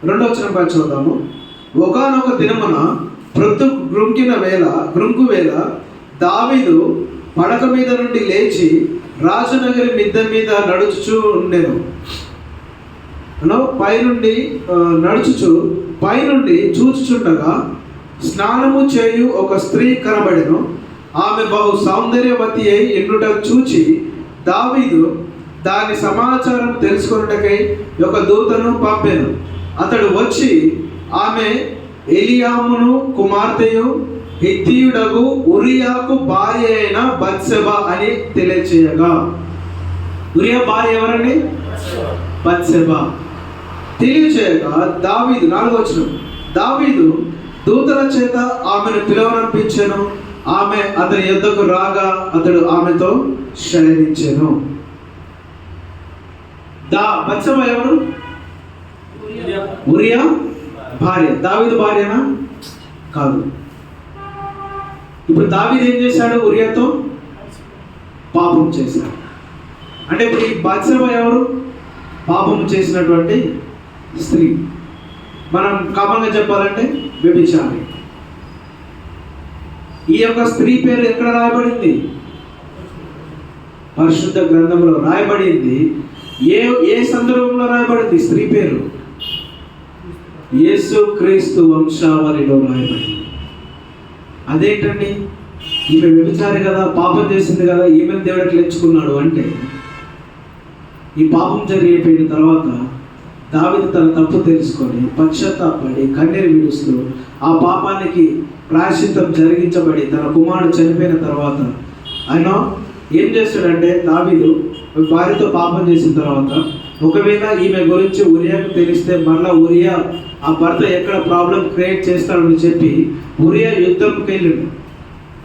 2వ వచనం చూద్దాము. ఒకానొక దినమున ప్రొద్దు గ్రుంకు వేళ దావీదు పడక మీద నుండి లేచి రాజనగరి మిద్దె మీద నడుచుచూ ఉండెను. పైనుండి చూచుచుండగా స్నానము చేయు ఒక స్త్రీ కనబడెను. ఆమె బహు సౌందర్యవతి అయి ఎన్నుట చూచి దావీదు దాని సమాచారం తెలుసుకొనుటకై ఒక దూతను పంపెను. అతడు వచ్చి ఆమె ఎలియామును కుమార్తెయు హిత్తీయుడగు ఉరియాకు భార్య అయిన బత్షెబ అని తెలియచేయగా. ఉరియా భార్య ఎవరండి? బత్షెబ. తెలియచేయగా దావీదు, 4వ వచనం, దావీదు దూతల చేత ఆమెను పిలవనంపించెను. ఆమె అతని యొద్దకు రాగా అతడు ఆమెతో శయనించెను. బత్షెబ ఎవరు? ఉరియా భార్య. దావీదు భార్యనా? కాదు. ఇప్పుడు దావీదు ఏం చేశాడు? ఉరియాతో పాపం చేశాడు. అంటే ఇప్పుడు ఈ బత్షెబ ఎవరు? పాపం చేసినటువంటి స్త్రీ. మనం కామన్గా చెప్పాలంటే వ్యభిచారి. ఈ యొక్క స్త్రీ పేరు ఎక్కడ రాయబడింది? పరిశుద్ధ గ్రంథంలో రాయబడింది. ఏ సందర్భంలో రాయబడింది? స్త్రీ పేరు యేసుక్రీస్తు వంశావళిలో రాయబడింది. అదేంటండి? ఈమె వ్యభిచారి కదా, పాపం చేసింది కదా, ఈమెను దేవుడు ఎట్లా ఎంచుకున్నాడు అంటే, ఈ పాపం జరిగిపోయిన తర్వాత దావీదు తన తప్పు తెలుసుకొని పశ్చాత్తాపడి కన్నీరు విడుస్తూ ఆ పాపానికి ప్రాయశ్చిత్తం జరిగించబడి తన కుమారుడు చనిపోయిన తర్వాత ఆయన ఏం చేస్తాడంటే, దావీదు భార్యతో పాపం చేసిన తర్వాత ఒకవేళ ఈమె గురించి ఉరియాకు తెలిస్తే మళ్ళీ ఉరియా ఆ భర్త ఎక్కడ ప్రాబ్లం క్రియేట్ చేస్తాడని చెప్పి ఉరియా యుద్ధంకి వెళ్ళిండు.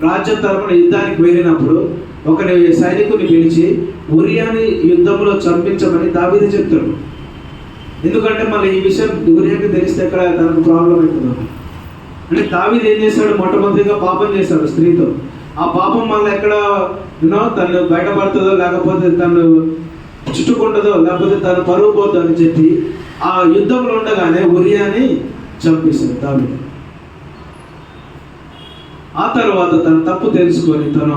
రాజ్యం తరపున యుద్ధానికి వెళ్ళినప్పుడు ఒక సైనికుని పిలిచి ఉరియాని యుద్ధంలో చంపించమని దావీదు చెప్తాడు. ఎందుకంటే మళ్ళీ ఈ విషయం ఉరియాకి తెలిస్తే ఎక్కడ తనకు ప్రాబ్లం అవుతుందో అంటే దావీదు ఏం చేశాడు, మొట్టమొదటిగా పాపం చేశాడు స్త్రీతో. ఆ పాపం మళ్ళీ ఎక్కడ తను బయటపడుతుందో, లేకపోతే తను చుట్టుకుంటుందో, లేకపోతే తను పరువు పోతుందో అని చెప్పి ఆ యుద్ధంలో ఉండగానే ఉరియాని చంపేశాడు దావీదు. ఆ తర్వాత తన తప్పు తెలుసుకొని తను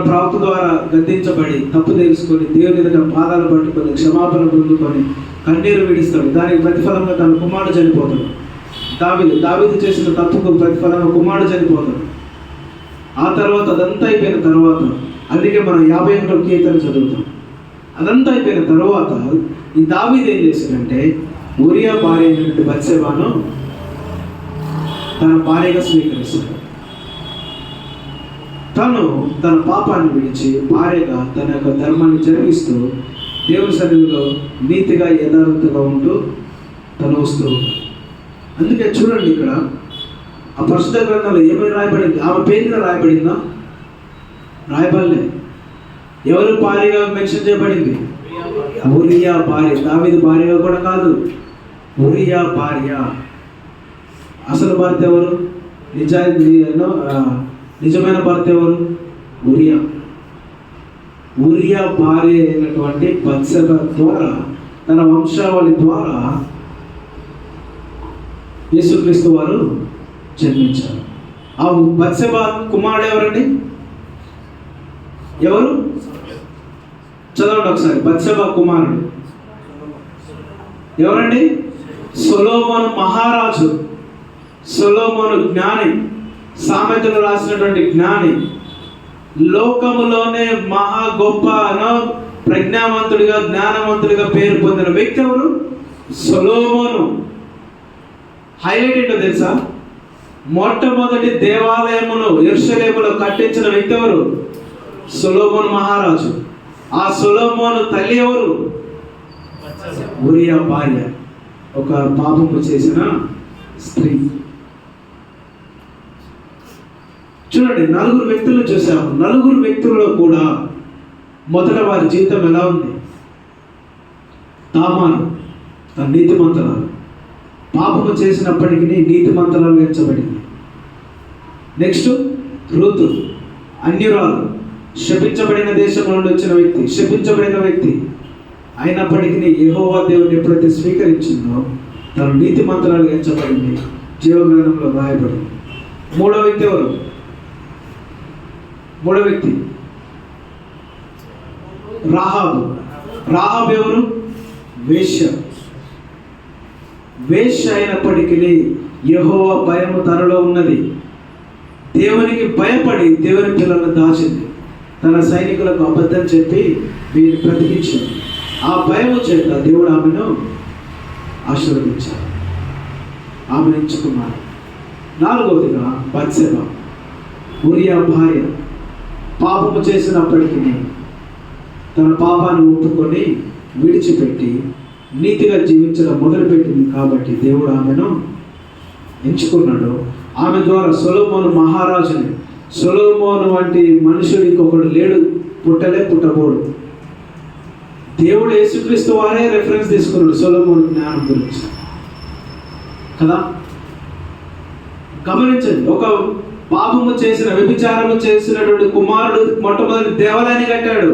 ప్రవక్త ద్వారా గద్దించబడి తప్పు తెలుసుకొని దేవుని ఎదుట పాదాలు పట్టుకొని క్షమాపణ పొందుకొని కన్నీరు విడిస్తాడు. దానికి ప్రతిఫలంగా తన కుమారుడు చనిపోతాడు. దావీదు చేసిన తప్పుకు ప్రతిఫలంగా కుమారుడు చనిపోతాడు. ఆ తర్వాత అదంతా అయిపోయిన తర్వాత, అందుకే మనం 51వ కీర్తన చదువుతాం. అదంతా అయిపోయిన తర్వాత ఈ దావీదు ఏం చేశాడంటే, ఉరియా భార్య అయినటువంటి బత్షెబాను తన భార్యగా స్వీకరిస్తాడు. తను తన పాపాన్ని విడిచి భార్యగా తన యొక్క ధర్మాన్ని జరిగిస్తూ దేవుని సన్నిధిలో నీతిగా యథార్థంగా ఉంటూ తను వస్తూ ఉంటాడు. అందుకే చూడండి, ఇక్కడ ఆ పరిశుద్ధ గ్రంథంలో ఏమని రాయబడింది? ఆమె పేరుగా రాయబడిందా? రాయబడలే. ఎవరు భార్యగా మెన్షన్ చేయబడింది? ఉరియా భార్య. దావీదు భార్యగా కూడా కాదు, ఉరియా భార్య. అసలు భర్త ఎవరు? నిజమైన భర్త ఎవరు? ఉరియా భార్య అయినటువంటి బత్షెబ ద్వారా, తన వంశావళి ద్వారా యేసుక్రీస్తు వారు జన్మించారు. ఆ బత్షెబ కుమారుడు ఎవరండి? ఎవరు? చదవండి ఒకసారి. బత్షెబ కుమారుడు ఎవరండి? సొలొమోను మహారాజు. సొలొమోను జ్ఞాని, సామెతలు రాసినటువంటి జ్ఞాని, లోకములోనే మహా గొప్ప ప్రజ్ఞావంతుడిగా జ్ఞానవంతుడిగా పేరు పొందిన వ్యక్తి ఎవరు? సొలొమోను. హైలైట్ ఏంటో తెలుసా? మొట్టమొదటి దేవాలయమును యెరూషలేములో కట్టించిన వ్యక్తి ఎవరు? సొలొమోను మహారాజు. ఆ సొలొమోను తల్లి ఎవరు? ఉరియా భార్య, ఒక పాపము చేసిన స్త్రీ. చూడండి, 4 వ్యక్తులను చూసాము. 4 వ్యక్తుల్లో కూడా మొదట వారి జీవితం ఎలా ఉంది? తామారు తన నీతిమంతురాలు, పాపము చేసినప్పటికీ నీతిమంతురాలు ఎంచబడింది. నెక్స్ట్ రూతు, అన్యురాలు, శపించబడిన దేశం నుండి వచ్చిన వ్యక్తి, శపించబడిన వ్యక్తి అయినప్పటికీ యెహోవా దేవుడిని ఎప్పుడైతే స్వీకరించిందో తను నీతిమంతురాలు ఎంచబడింది, జీవగ్రంథంలో రాయబడింది. మూడో వ్యక్తి ఎవరు? మూడో వ్యక్తి రాహాబు. రాహాబు ఎవరు? వేశ్య. వేశ్య అయినప్పటికీ యెహోవా భయము తనలో ఉన్నది. దేవునికి భయపడి దేవుని పిల్లలను దాచింది. తన సైనికులకు అబద్ధం చెప్పి వీరిని బ్రతికించింది. ఆ భయము చేత దేవుడు ఆమెను ఆశీర్వదించాడు, ఆమెను ఎంచుకున్నాడు. 4వదిగా బత్షెబ, ఉరియా భార్య. పాపము చేసినప్పటికీ తన పాపాన్ని ఒప్పుకొని విడిచిపెట్టి నీతిగా జీవించడం మొదలుపెట్టింది కాబట్టి దేవుడు ఆమెను ఎంచుకున్నాడు. ఆమె ద్వారా సొలొమోను మహారాజుని, సొలొమోను వంటి మనుషుడు ఇంకొకడు లేడు, పుట్టబోడు. దేవుడు యేసుక్రీస్తు వారే రెఫరెన్స్ తీసుకున్నాడు సొలొమోను జ్ఞానం గురించి కదా. గమనించండి, ఒక పాపము చేసిన, వ్యభిచారము చేసినటువంటి కుమారుడు మొట్టమొదటి దేవాలయాన్ని కట్టాడు.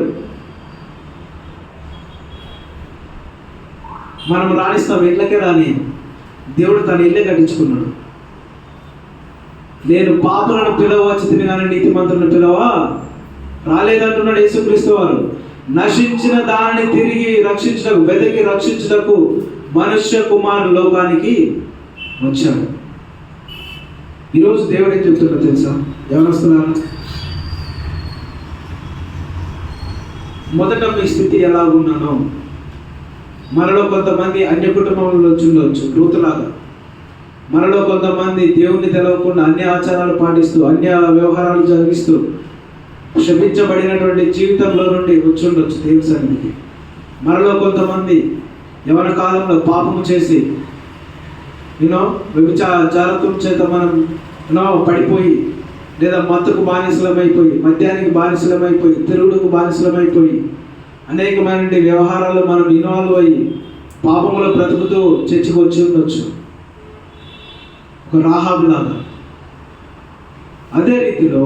మనం రాణిస్తాం, ఇళ్ళకే రాని. దేవుడు తన ఇల్లే కట్టించుకున్నాడు. నేను పాపులను పిలవచ్చుని కానీ నీతిమంతులను పిలవా రాలేదంటున్నాడు యేసుక్రీస్తు వారు. నశించిన దానిని తిరిగి రక్షించటకు, వెతికి రక్షించటకు మనుష్య కుమారుడు లోకానికి వచ్చాడు. ఈరోజు దేవుడు ఏం చెప్తున్నా తెలుసా? యవనస్తులారా, మొదట మీ స్థితి ఎలాగున్నానో మనలో కొంతమంది అన్య కుటుంబంలో వచ్చి ఉండవచ్చు, రూతులాగా. మనలో కొంతమంది దేవుణ్ణి తెలవకుండా అన్య ఆచారాలు పాటిస్తూ అన్య వ్యవహారాలు జరిగిస్తూ క్షమించబడినటువంటి జీవితంలో నుండి వచ్చి ఉండొచ్చు దేవుని సన్నిధికి. మనలో కొంతమంది యవన కాలంలో పాపము చేసి వ్యభిచారత్వం చేత మనం పడిపోయి, లేదా మత్తుకు బానిసలమైపోయి, మద్యానికి బానిసలమైపోయి, తిరుగుడుకు బానిసలమైపోయి, అనేకమైన వ్యవహారాల్లో మనం ఇన్వాల్వ్ అయ్యి పాపంలో బ్రతుకుతూ చర్చకు వచ్చి ఉండొచ్చు, ఒక రాహాబు లాగా. అదే రీతిలో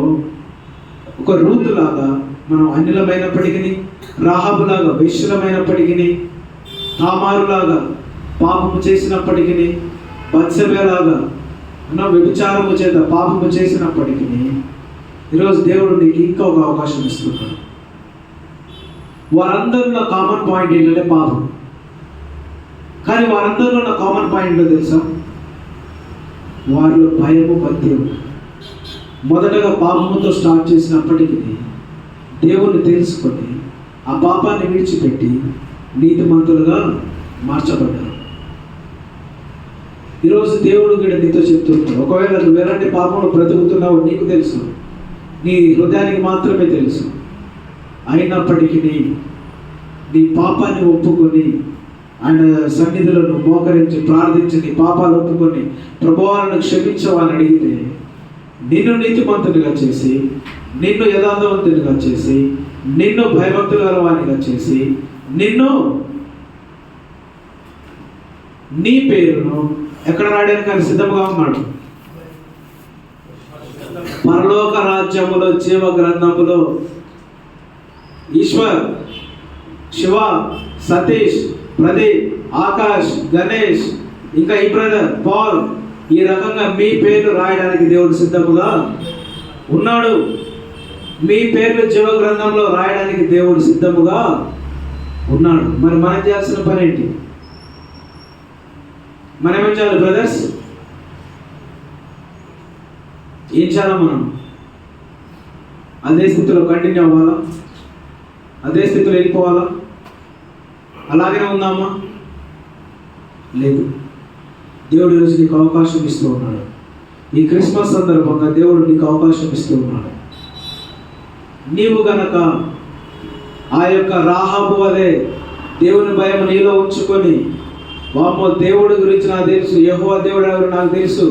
ఒక రూతు లాగా మనం అన్యులమైనప్పటికీ, రాహాబులాగా వేశ్యులమైనప్పటికీ, తామారులాగా పాపము చేసినప్పటికీ, బత్సెబలాగా వ్యభిచారము చేత పాపము చేసినప్పటికీ, ఈరోజు దేవుడు నీకు ఇంకా ఒక అవకాశం ఇస్తున్నాడు. వారందరిలో కామన్ పాయింట్ ఏంటంటే పాపం. కానీ వారందరిలో ఉన్న కామన్ పాయింట్ తెలుసా? వారిలో భయము, భక్తి ఉంది. మొదటగా పాపముతో స్టార్ట్ చేసినప్పటికీ దేవుణ్ణి తెలుసుకొని ఆ పాపాన్ని విడిచిపెట్టి నీతిమంతులుగా మార్చబడ్డారు. ఈరోజు దేవుడు కూడా నీతో చెప్తున్నాడు, ఒకవేళ నువ్వు ఎలాంటి పాపంలో బ్రతుకుతున్నావో నీకు తెలుసు, నీ హృదయానికి మాత్రమే తెలుసు. అయినప్పటికీ నీ పాపాన్ని ఒప్పుకొని ఆయన సన్నిధిలో నువ్వు మోకరించి ప్రార్థించి నీ పాపాలు ఒప్పుకొని ప్రభువాలను క్షమించవని అడిగితే నిన్ను నీతిమంతునిగా చేసి, నిన్ను యథార్థవంతునిగా చేసి, నిన్ను భయభక్తులు గలవానిగా చేసి, నీ పేరును ఎక్కడ రాయడానికి ఆయన సిద్ధంగా ఉన్నాడు? పరలోక రాజ్యములో జీవ గ్రంథములో ఈశ్వర్, శివ, సతీష్, ప్రదీప్, ఆకాష్, గణేష్, ఇంకా ఈ బ్రదర్ పాల్, ఈ రకంగా మీ పేర్లు రాయడానికి దేవుడు సిద్ధముగా ఉన్నాడు. మీ పేర్లు జీవ గ్రంథంలో రాయడానికి దేవుడు సిద్ధముగా ఉన్నాడు. మరి మనం చేయాల్సిన పని ఏంటి? మనం ఏం చేయాలి బ్రదర్స్? ఏం చేయాలా? మనం అదే స్థితిలో కంటిన్యూ అవ్వాలా? అదే స్థితిలో వెళ్ళిపోవాలా? అలాగనే ఉందామా? లేదు. దేవుడు ఈరోజు నీకు అవకాశం ఇస్తూ ఉన్నాడు. ఈ క్రిస్మస్ సందర్భంగా దేవుడు నీకు అవకాశం ఇస్తూ ఉన్నాడు. నీవు గనక ఆ యొక్క రాహాబు వలె దేవుని భయం నీలో ఉంచుకొని, వామ్మో దేవుడి గురించి నాకు తెలుసు, యెహోవా దేవుడు ఎవరు నాకు తెలుసు,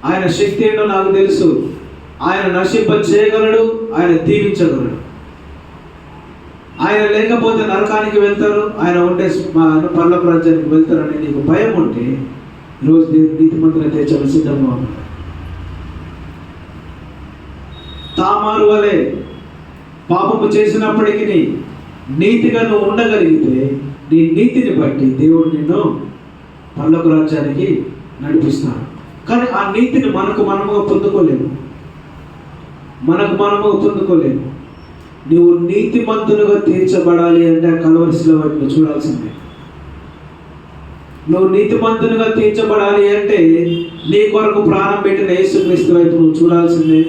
ఆయన శక్తి ఏంటో నాకు తెలుసు, ఆయన నశింప చేయగలడు, ఆయన దీవించగలడు, ఆయన లేకపోతే నరకానికి వెళ్తారు, ఆయన ఉంటే పరలోక రాజ్యానికి వెళ్తారని నీకు భయం ఉంటే ఈరోజు దేవుడు నీతిమంతులు తెచ్చని సిద్ధంగా ఉన్నాడు. తామారు వలె పాపము చేసినప్పటికీ నీతిగా నువ్వు ఉండగలిగితే నీ నీతిని బట్టి దేవుడు నిన్ను పరలోక రాజ్యానికి నడిపిస్తాడు. కానీ ఆ నీతిని మనముగా పొందుకోలేము. నువ్వు నీతిమంతులుగా తీర్చబడాలి అంటే కల్వరిశిల వైపు చూడాల్సిందే. నువ్వు నీతిమంతునిగా తీర్చబడాలి అంటే నీ కొరకు ప్రాణం పెట్టిన యేసుక్రీస్తు వైపు నువ్వు చూడాల్సిందే.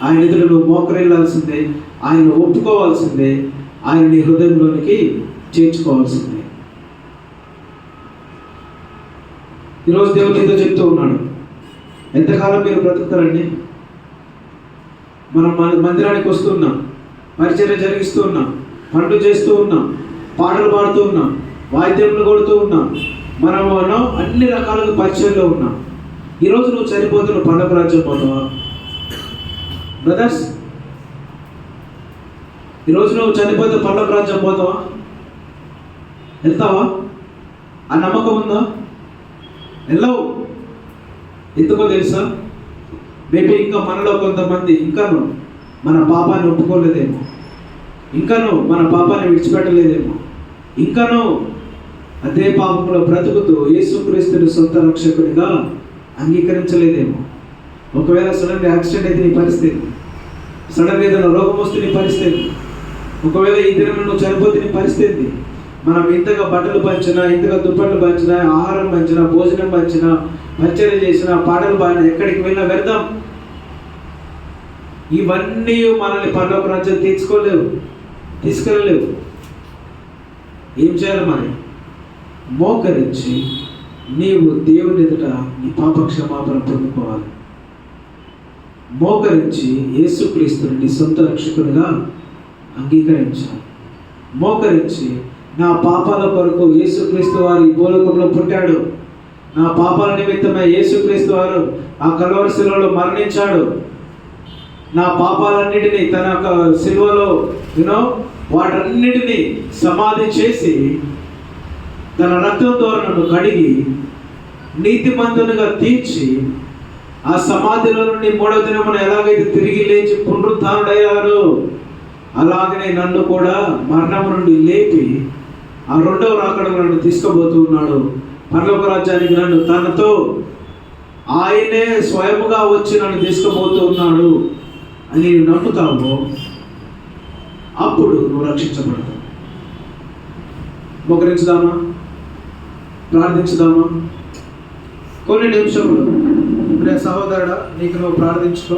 ఆయన ఎదురు నువ్వు మోకరిల్లాల్సిందే, ఆయన ఒప్పుకోవాల్సిందే, ఆయన నీ హృదయంలోనికి చేర్చుకోవాల్సిందే. ఈరోజు దేవుడు నీతో చెప్తూ ఉన్నాడు, ఎంతకాలం మీరు బ్రతుకుతారండి? మనం మందిరానికి వస్తున్నాం, పరిచర్య జరిగిస్తూ ఉన్నాం, పనులు చేస్తూ ఉన్నాం, పాటలు పాడుతూ ఉన్నాం, వాయిద్యములు కొడుతూ ఉన్నాం, మనము అన్ని రకాలుగా పరిచయంలో ఉన్నాం. ఈరోజు నువ్వు చనిపోతే నువ్వు పరలోక రాజ్యం పోతావా బ్రదర్స్? ఈరోజు నువ్వు చనిపోతే పరలోక రాజ్యం పోతావా? వెళ్తావా? ఆ నమ్మకం ఉందా? వెళ్ళవు. ఎందుకో తెలుసా? మేబీ ఇంకా మనలో కొంతమంది ఇంకాను మన పాపాన్ని ఒప్పుకోలేదేమో, ఇంకాను మన పాపాన్ని విడిచిపెట్టలేదేమో, ఇంకాను అదే పాపంలో బ్రతుకుతూ యేసుక్రీస్తుని సొంత రక్షకుడిగా అంగీకరించలేదేమో. ఒకవేళ సడన్గా యాక్సిడెంట్ అయితే నీ పరిస్థితి, సడన్గా ఏదైనా రోగం వస్తే నీ పరిస్థితి, ఒకవేళ ఈ దినం నువ్వు చనిపోతే నీ పరిస్థితి. మనం ఇంతగా బట్టలు పంచినా, ఇంతగా దుప్పట్లు పంచినా, ఆహారం పంచినా, భోజనం పంచినా, పరిచర్య చేసినా, పాటలు పాడినా, ఎక్కడికి వెళ్ళినా వ్యర్థం. ఇవన్నీ మనల్ని పరలోక రాజ్యం తీసుకెళ్ళలేవు. ఏం చేయాలి మరి? మోకరించి నీవు దేవుని ఎదుట నీ పాప క్షమాపణ పొందుకోవాలి. మోకరించి యేసుక్రీస్తుని నీ సొంత రక్షకునిగా అంగీకరించాలి. మోకరించి నా పాపాల కొరకు యేసుక్రీస్తు వారు ఈ భూలోకంలో పుట్టాడు, నా పాపాల నిమిత్తమే యేసుక్రీస్తు వారు ఆ కల్వరి శిలువలో మరణించాడు, నా పాపాలన్నిటినీ తన యొక్క శిలువలో వాటన్నిటినీ సమాధి చేసి తన రక్తంతో నన్ను కడిగి నీతిమంతునిగా తీర్చి ఆ సమాధిలో నుండి 3వ దినమున ఎలాగైతే తిరిగి లేచి పునరుద్ధానుడయ్యారు, అలాగనే నన్ను కూడా మరణము నుండి లేపి ఆ 2వ రాకడలో నన్ను తీసుకుపోతూ ఉన్నాడు. పరలోక రాజ్యానికి నన్ను తనతో ఆయనే స్వయముగా వచ్చి నన్ను తీసుకుపోతూ ఉన్నాడు అని నీవు నమ్ముతావో అప్పుడు నువ్వు రక్షించబడతావు. మోకరించుదామా, ప్రార్థించుదామా కొన్ని నిమిషములు. సహోదరుడా, నీకు నువ్వు ప్రార్థించుకో.